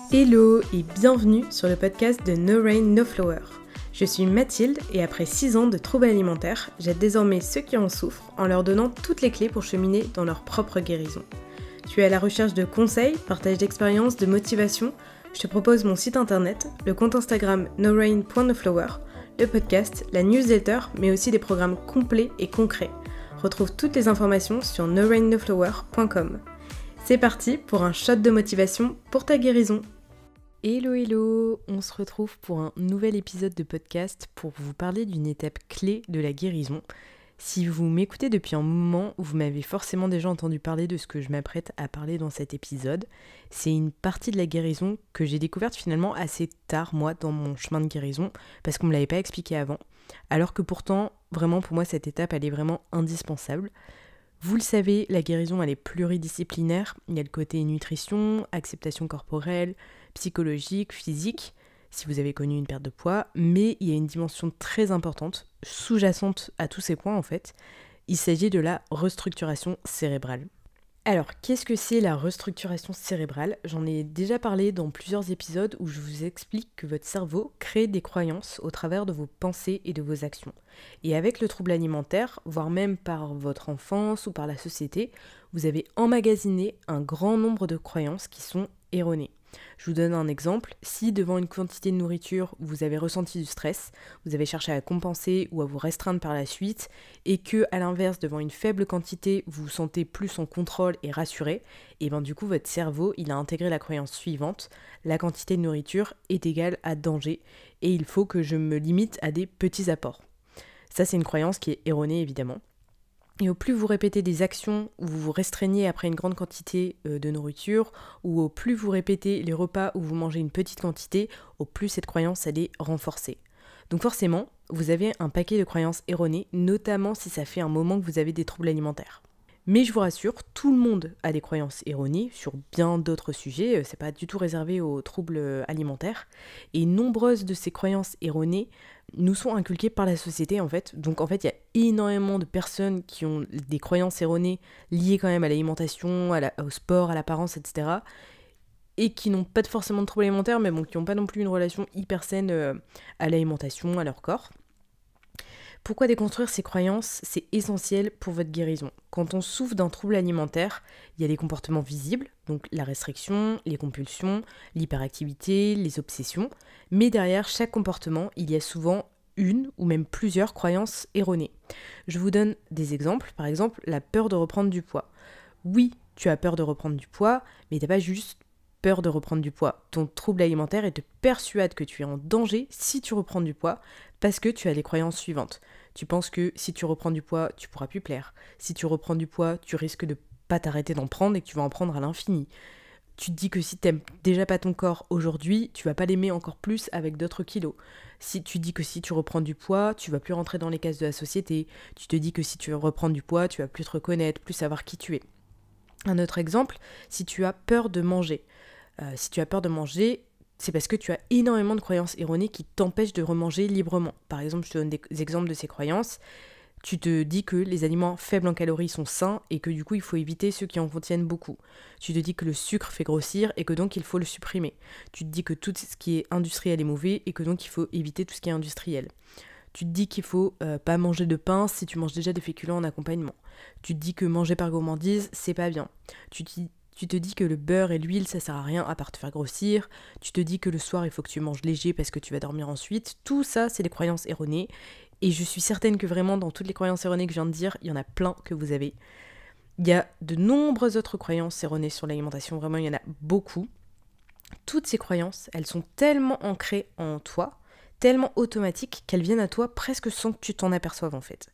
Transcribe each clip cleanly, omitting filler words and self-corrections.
Hello et bienvenue sur le podcast de No Rain No Flower. Je suis Mathilde et après 6 ans de troubles alimentaires, j'aide désormais ceux qui en souffrent en leur donnant toutes les clés pour cheminer dans leur propre guérison. Tu es à la recherche de conseils, partage d'expériences, de motivation. Je te propose mon site internet, le compte Instagram norain.noflower, le podcast, la newsletter, mais aussi des programmes complets et concrets. Retrouve toutes les informations sur norainnoflower.com. C'est parti pour un shot de motivation pour ta guérison. Hello, on se retrouve pour un nouvel épisode de podcast pour vous parler d'une étape clé de la guérison. Si vous m'écoutez depuis un moment, vous m'avez forcément déjà entendu parler de ce que je m'apprête à parler dans cet épisode. C'est une partie de la guérison que j'ai découverte finalement assez tard, moi, dans mon chemin de guérison, parce qu'on ne me l'avait pas expliqué avant, alors que pourtant, vraiment pour moi, cette étape, elle est vraiment indispensable. Vous le savez, la guérison, elle est pluridisciplinaire. Il y a le côté nutrition, acceptation corporelle, psychologique, physique, si vous avez connu une perte de poids, mais il y a une dimension très importante, sous-jacente à tous ces points en fait. Il s'agit de la restructuration cérébrale. Alors, qu'est-ce que c'est la restructuration cérébrale ? J'en ai déjà parlé dans plusieurs épisodes où je vous explique que votre cerveau crée des croyances au travers de vos pensées et de vos actions. Et avec le trouble alimentaire, voire même par votre enfance ou par la société, vous avez emmagasiné un grand nombre de croyances qui sont erronées. Je vous donne un exemple. Si devant une quantité de nourriture, vous avez ressenti du stress, vous avez cherché à compenser ou à vous restreindre par la suite, et que à l'inverse, devant une faible quantité, vous vous sentez plus en contrôle et rassuré, et bien du coup votre cerveau, il a intégré la croyance suivante: la quantité de nourriture est égale à danger, et il faut que je me limite à des petits apports. Ça, c'est une croyance qui est erronée évidemment. Et au plus vous répétez des actions où vous vous restreignez après une grande quantité de nourriture, ou au plus vous répétez les repas où vous mangez une petite quantité, au plus cette croyance elle est renforcée. Donc forcément, vous avez un paquet de croyances erronées, notamment si ça fait un moment que vous avez des troubles alimentaires. Mais je vous rassure, tout le monde a des croyances erronées sur bien d'autres sujets, c'est pas du tout réservé aux troubles alimentaires, et nombreuses de ces croyances erronées nous sont inculquées par la société en fait. Donc en fait, il y a énormément de personnes qui ont des croyances erronées liées quand même à l'alimentation, au sport, à l'apparence, etc. et qui n'ont pas forcément de troubles alimentaires, mais bon, qui n'ont pas non plus une relation hyper saine à l'alimentation, à leur corps. Pourquoi déconstruire ces croyances ? C'est essentiel pour votre guérison. Quand on souffre d'un trouble alimentaire, il y a les comportements visibles, donc la restriction, les compulsions, l'hyperactivité, les obsessions, mais derrière chaque comportement, il y a souvent une ou même plusieurs croyances erronées. Je vous donne des exemples, par exemple la peur de reprendre du poids. Oui, tu as peur de reprendre du poids, mais t'as pas juste peur de reprendre du poids. Ton trouble alimentaire, il te persuade que tu es en danger si tu reprends du poids, parce que tu as les croyances suivantes. Tu penses que si tu reprends du poids, tu pourras plus plaire. Si tu reprends du poids, tu risques de pas t'arrêter d'en prendre et que tu vas en prendre à l'infini. Tu te dis que si t'aimes déjà pas ton corps aujourd'hui, tu vas pas l'aimer encore plus avec d'autres kilos. Si tu dis que si tu reprends du poids, tu vas plus rentrer dans les cases de la société. Tu te dis que si tu reprends du poids, tu vas plus te reconnaître, plus savoir qui tu es. Un autre exemple, si tu as peur de manger. C'est parce que tu as énormément de croyances erronées qui t'empêchent de remanger librement. Par exemple, je te donne des exemples de ces croyances. Tu te dis que les aliments faibles en calories sont sains et que du coup il faut éviter ceux qui en contiennent beaucoup. Tu te dis que le sucre fait grossir et que donc il faut le supprimer. Tu te dis que tout ce qui est industriel est mauvais et que donc il faut éviter tout ce qui est industriel. Tu te dis qu'il faut pas manger de pain si tu manges déjà des féculents en accompagnement. Tu te dis que manger par gourmandise, c'est pas bien. Tu te dis que le beurre et l'huile, ça sert à rien à part te faire grossir. Tu te dis que le soir, il faut que tu manges léger parce que tu vas dormir ensuite. Tout ça, c'est des croyances erronées. Et je suis certaine que vraiment, dans toutes les croyances erronées que je viens de dire, il y en a plein que vous avez. Il y a de nombreuses autres croyances erronées sur l'alimentation. Vraiment, il y en a beaucoup. Toutes ces croyances, elles sont tellement ancrées en toi, tellement automatiques, qu'elles viennent à toi presque sans que tu t'en aperçoives en fait.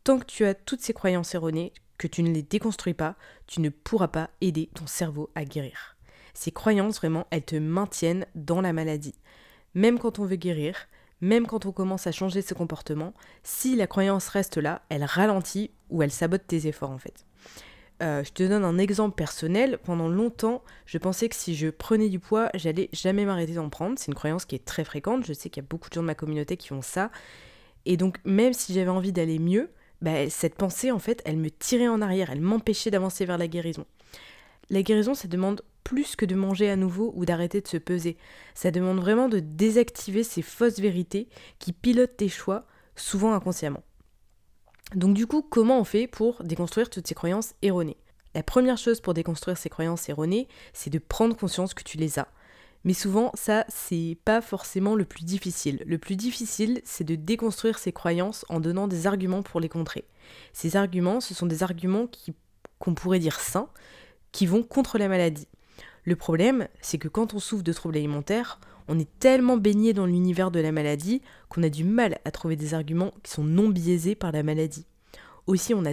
Tant que tu as toutes ces croyances erronées, que tu ne les déconstruis pas, tu ne pourras pas aider ton cerveau à guérir. Ces croyances, vraiment, elles te maintiennent dans la maladie. Même quand on veut guérir, même quand on commence à changer ses comportements, si la croyance reste là, elle ralentit ou elle sabote tes efforts en fait. Je te donne un exemple personnel. Pendant longtemps, je pensais que si je prenais du poids, j'allais jamais m'arrêter d'en prendre. C'est une croyance qui est très fréquente. Je sais qu'il y a beaucoup de gens de ma communauté qui ont ça. Et donc, même si j'avais envie d'aller mieux, cette pensée, en fait, elle me tirait en arrière, elle m'empêchait d'avancer vers la guérison. La guérison, ça demande plus que de manger à nouveau ou d'arrêter de se peser. Ça demande vraiment de désactiver ces fausses vérités qui pilotent tes choix, souvent inconsciemment. Donc du coup, comment on fait pour déconstruire toutes ces croyances erronées ? La première chose pour déconstruire ces croyances erronées, c'est de prendre conscience que tu les as. Mais souvent, ça, c'est pas forcément le plus difficile. Le plus difficile, c'est de déconstruire ces croyances en donnant des arguments pour les contrer. Ces arguments, ce sont des arguments qu'on pourrait dire sains, qui vont contre la maladie. Le problème, c'est que quand on souffre de troubles alimentaires, on est tellement baigné dans l'univers de la maladie qu'on a du mal à trouver des arguments qui sont non biaisés par la maladie. Aussi, on a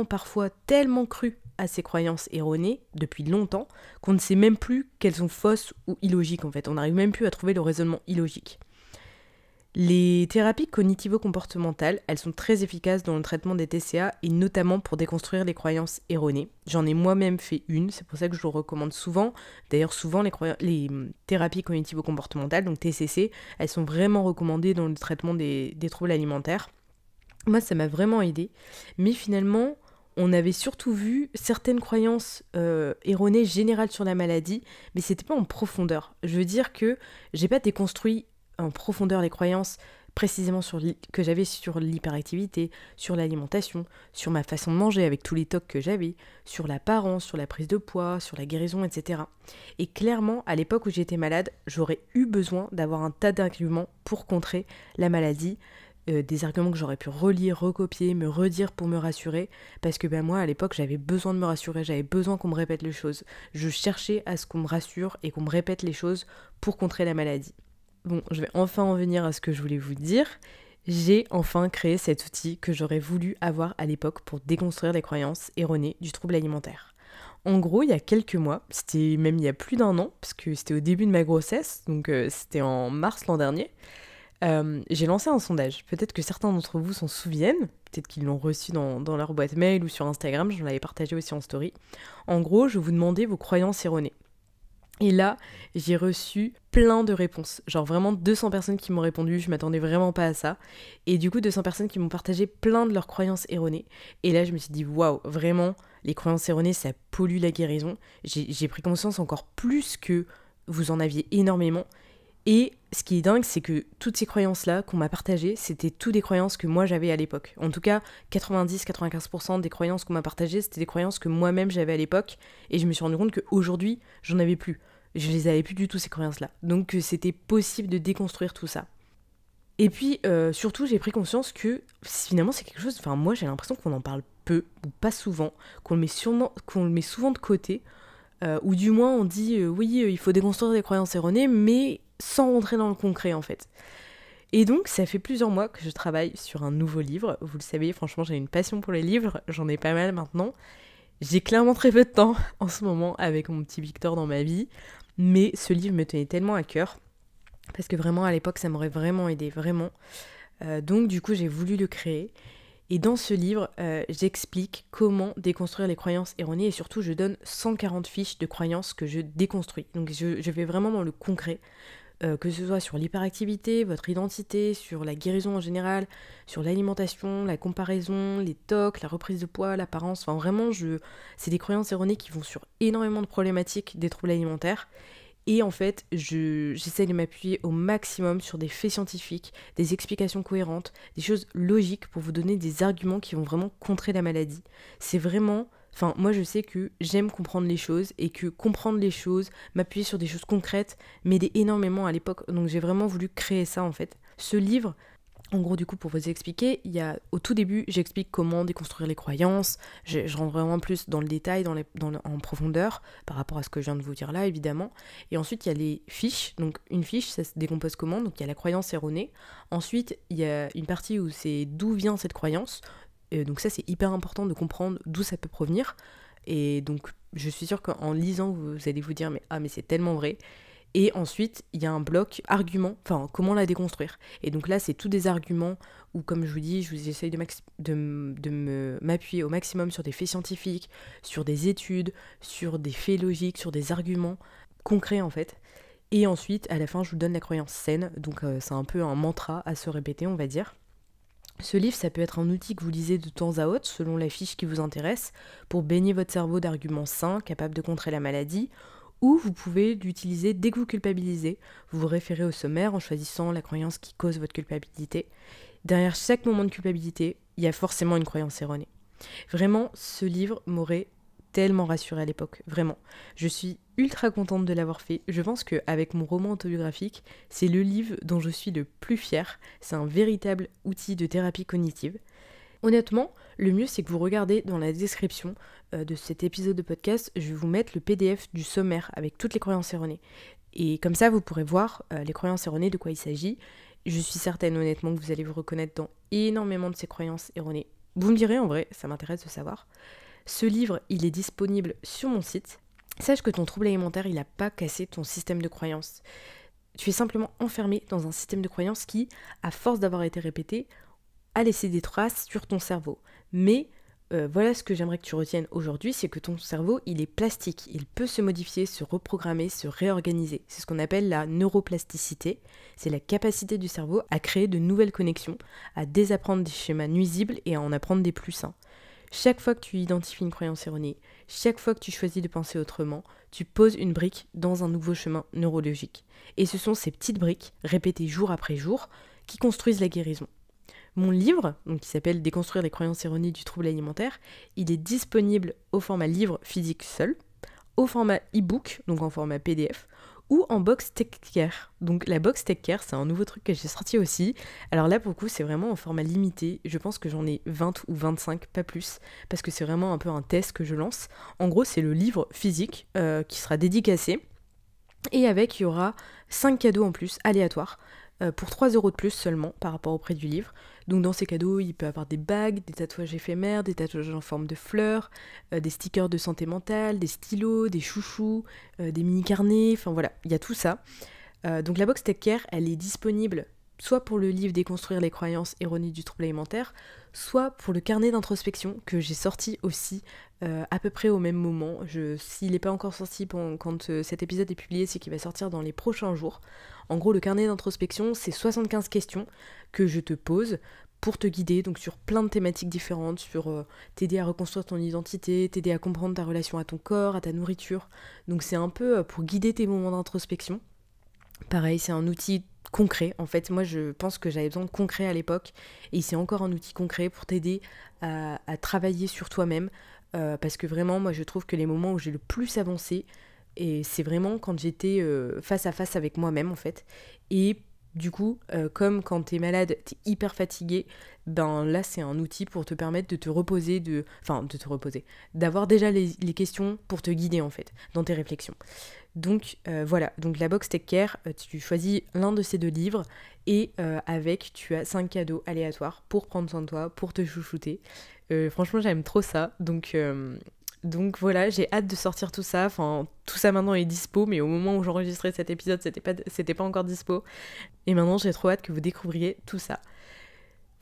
parfois tellement cru à ces croyances erronées depuis longtemps qu'on ne sait même plus qu'elles sont fausses ou illogiques en fait. On n'arrive même plus à trouver le raisonnement illogique. Les thérapies cognitivo-comportementales, elles sont très efficaces dans le traitement des TCA et notamment pour déconstruire les croyances erronées. J'en ai moi-même fait une, c'est pour ça que je le recommande souvent. D'ailleurs, souvent les thérapies cognitivo-comportementales, donc TCC, elles sont vraiment recommandées dans le traitement des troubles alimentaires. Moi, ça m'a vraiment aidée. Mais finalement, on avait surtout vu certaines croyances erronées générales sur la maladie, mais c'était pas en profondeur. Je veux dire que j'ai pas déconstruit en profondeur les croyances précisément que j'avais sur l'hyperactivité, sur l'alimentation, sur ma façon de manger avec tous les tocs que j'avais, sur l'apparence, sur la prise de poids, sur la guérison, etc. Et clairement, à l'époque où j'étais malade, j'aurais eu besoin d'avoir un tas d'arguments pour contrer la maladie, des arguments que j'aurais pu relire, recopier, me redire pour me rassurer, parce que moi à l'époque j'avais besoin de me rassurer, j'avais besoin qu'on me répète les choses. Je cherchais à ce qu'on me rassure et qu'on me répète les choses pour contrer la maladie. Bon, je vais enfin en venir à ce que je voulais vous dire. J'ai enfin créé cet outil que j'aurais voulu avoir à l'époque pour déconstruire les croyances erronées du trouble alimentaire. En gros, il y a quelques mois, c'était même il y a plus d'1 an, parce que c'était au début de ma grossesse, donc c'était en mars l'an dernier, j'ai lancé un sondage. Peut-être que certains d'entre vous s'en souviennent, peut-être qu'ils l'ont reçu dans leur boîte mail ou sur Instagram, je l'avais partagé aussi en story. En gros, je vous demandais vos croyances erronées. Et là, j'ai reçu plein de réponses. Genre vraiment 200 personnes qui m'ont répondu, je m'attendais vraiment pas à ça. Et du coup, 200 personnes qui m'ont partagé plein de leurs croyances erronées. Et là, je me suis dit, waouh, vraiment, les croyances erronées, ça pollue la guérison. J'ai pris conscience encore plus que vous en aviez énormément. Et ce qui est dingue, c'est que toutes ces croyances-là qu'on m'a partagées, c'était toutes des croyances que moi j'avais à l'époque. En tout cas, 90-95% des croyances qu'on m'a partagées, c'était des croyances que moi-même j'avais à l'époque. Et je me suis rendu compte qu'aujourd'hui, j'en avais plus. Je les avais plus du tout, ces croyances-là. Donc c'était possible de déconstruire tout ça. Et puis, surtout, j'ai pris conscience que finalement, c'est quelque chose... Enfin, moi, j'ai l'impression qu'on en parle peu, ou pas souvent, qu'on le met souvent de côté, ou du moins on dit, oui, il faut déconstruire des croyances erronées, mais sans rentrer dans le concret, en fait. Et donc, ça fait plusieurs mois que je travaille sur un nouveau livre. Vous le savez, franchement, j'ai une passion pour les livres, j'en ai pas mal maintenant. J'ai clairement très peu de temps en ce moment avec mon petit Victor dans ma vie, mais ce livre me tenait tellement à cœur, parce que vraiment, à l'époque, ça m'aurait vraiment aidé, vraiment. Donc, du coup, j'ai voulu le créer. Et dans ce livre, j'explique comment déconstruire les croyances erronées, et surtout, je donne 140 fiches de croyances que je déconstruis. Donc, je vais vraiment dans le concret, que ce soit sur l'hyperactivité, votre identité, sur la guérison en général, sur l'alimentation, la comparaison, les tocs, la reprise de poids, l'apparence. Enfin, vraiment, c'est des croyances erronées qui vont sur énormément de problématiques des troubles alimentaires. Et en fait, j'essaie de m'appuyer au maximum sur des faits scientifiques, des explications cohérentes, des choses logiques pour vous donner des arguments qui vont vraiment contrer la maladie. C'est vraiment... Enfin, moi je sais que j'aime comprendre les choses et que comprendre les choses, m'appuyer sur des choses concrètes, m'aidait énormément à l'époque. Donc j'ai vraiment voulu créer ça en fait. Ce livre... En gros, du coup, pour vous expliquer, au tout début, j'explique comment déconstruire les croyances. Je rentre vraiment plus dans le détail, en profondeur, par rapport à ce que je viens de vous dire là, évidemment. Et ensuite, il y a les fiches. Donc, une fiche, ça se décompose comment ? Donc, il y a la croyance erronée. Ensuite, il y a une partie où c'est d'où vient cette croyance. Donc ça, c'est hyper important de comprendre d'où ça peut provenir. Et donc, je suis sûre qu'en lisant, vous allez vous dire « mais c'est tellement vrai ». Et ensuite, il y a un bloc arguments, enfin, comment la déconstruire. Et donc là, c'est tous des arguments où, comme je vous dis, j'essaye de m'appuyer au maximum sur des faits scientifiques, sur des études, sur des faits logiques, sur des arguments concrets, en fait. Et ensuite, à la fin, je vous donne la croyance saine. Donc, c'est un peu un mantra à se répéter, on va dire. Ce livre, ça peut être un outil que vous lisez de temps à autre, selon la fiche qui vous intéresse, pour baigner votre cerveau d'arguments sains, capables de contrer la maladie, ou vous pouvez l'utiliser dès que vous culpabilisez. Vous vous référez au sommaire en choisissant la croyance qui cause votre culpabilité. Derrière chaque moment de culpabilité, il y a forcément une croyance erronée. Vraiment, ce livre m'aurait tellement rassurée à l'époque, vraiment. Je suis ultra contente de l'avoir fait. Je pense qu'avec mon roman autobiographique, c'est le livre dont je suis le plus fière. C'est un véritable outil de thérapie cognitive. Honnêtement, le mieux c'est que vous regardez dans la description de cet épisode de podcast, je vais vous mettre le PDF du sommaire avec toutes les croyances erronées. Et comme ça, vous pourrez voir les croyances erronées, de quoi il s'agit. Je suis certaine honnêtement que vous allez vous reconnaître dans énormément de ces croyances erronées. Vous me direz en vrai, ça m'intéresse de savoir. Ce livre, il est disponible sur mon site. Sache que ton trouble alimentaire, il n'a pas cassé ton système de croyances. Tu es simplement enfermé dans un système de croyances qui, à force d'avoir été répété, a laissé des traces sur ton cerveau. Mais voilà ce que j'aimerais que tu retiennes aujourd'hui, c'est que ton cerveau, il est plastique. Il peut se modifier, se reprogrammer, se réorganiser. C'est ce qu'on appelle la neuroplasticité. C'est la capacité du cerveau à créer de nouvelles connexions, à désapprendre des schémas nuisibles et à en apprendre des plus sains. Chaque fois que tu identifies une croyance erronée, chaque fois que tu choisis de penser autrement, tu poses une brique dans un nouveau chemin neurologique. Et ce sont ces petites briques, répétées jour après jour, qui construisent la guérison. Mon livre, donc qui s'appelle Déconstruire les croyances erronées du trouble alimentaire, il est disponible au format livre physique seul, au format e-book, donc en format PDF, ou en box Tech Care. Donc la box Tech Care, c'est un nouveau truc que j'ai sorti aussi. Alors là, pour le coup, c'est vraiment en format limité. Je pense que j'en ai 20 ou 25, pas plus, parce que c'est vraiment un peu un test que je lance. En gros, c'est le livre physique qui sera dédicacé. Et avec, il y aura 5 cadeaux en plus, aléatoires, pour 3 € de plus seulement par rapport au prix du livre. Donc dans ces cadeaux, il peut y avoir des bagues, des tatouages éphémères, des tatouages en forme de fleurs, des stickers de santé mentale, des stylos, des chouchous, des mini-carnets, enfin voilà, il y a tout ça. Donc la box Tech Care, elle est disponible soit pour le livre Déconstruire les croyances erronées du trouble alimentaire, soit pour le carnet d'introspection que j'ai sorti aussi à peu près au même moment. S'il n'est pas encore sorti quand cet épisode est publié, c'est qu'il va sortir dans les prochains jours. En gros, le carnet d'introspection, c'est 75 questions que je te pose pour te guider donc sur plein de thématiques différentes, sur t'aider à reconstruire ton identité, t'aider à comprendre ta relation à ton corps, à ta nourriture. Donc c'est un peu pour guider tes moments d'introspection. Pareil, c'est un outil concret. En fait, moi, je pense que j'avais besoin de concret à l'époque, et c'est encore un outil concret pour t'aider à travailler sur toi-même, parce que vraiment, moi, je trouve que les moments où j'ai le plus avancé, et c'est vraiment quand j'étais face à face avec moi-même, en fait. Et du coup, comme quand t'es malade, t'es hyper fatigué, ben là, c'est un outil pour te permettre de te reposer, d'avoir déjà les questions pour te guider, en fait, dans tes réflexions. Donc voilà, donc la box Tech Care, tu choisis l'un de ces 2 livres et avec, tu as 5 cadeaux aléatoires pour prendre soin de toi, pour te chouchouter. Franchement, j'aime trop ça, donc voilà, j'ai hâte de sortir tout ça. Enfin, tout ça maintenant est dispo, mais au moment où j'enregistrais cet épisode, c'était pas encore dispo. Et maintenant, j'ai trop hâte que vous découvriez tout ça.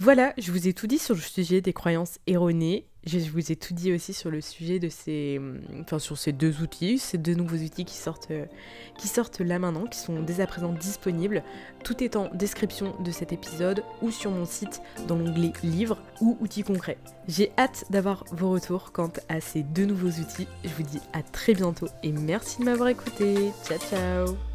Voilà, je vous ai tout dit sur le sujet des croyances erronées. Je vous ai tout dit aussi sur le sujet de sur ces 2 outils, ces 2 nouveaux outils qui sortent là maintenant, qui sont dès à présent disponibles. Tout est en description de cet épisode ou sur mon site dans l'onglet livres ou outils concrets. J'ai hâte d'avoir vos retours quant à ces 2 nouveaux outils. Je vous dis à très bientôt et merci de m'avoir écouté. Ciao ciao.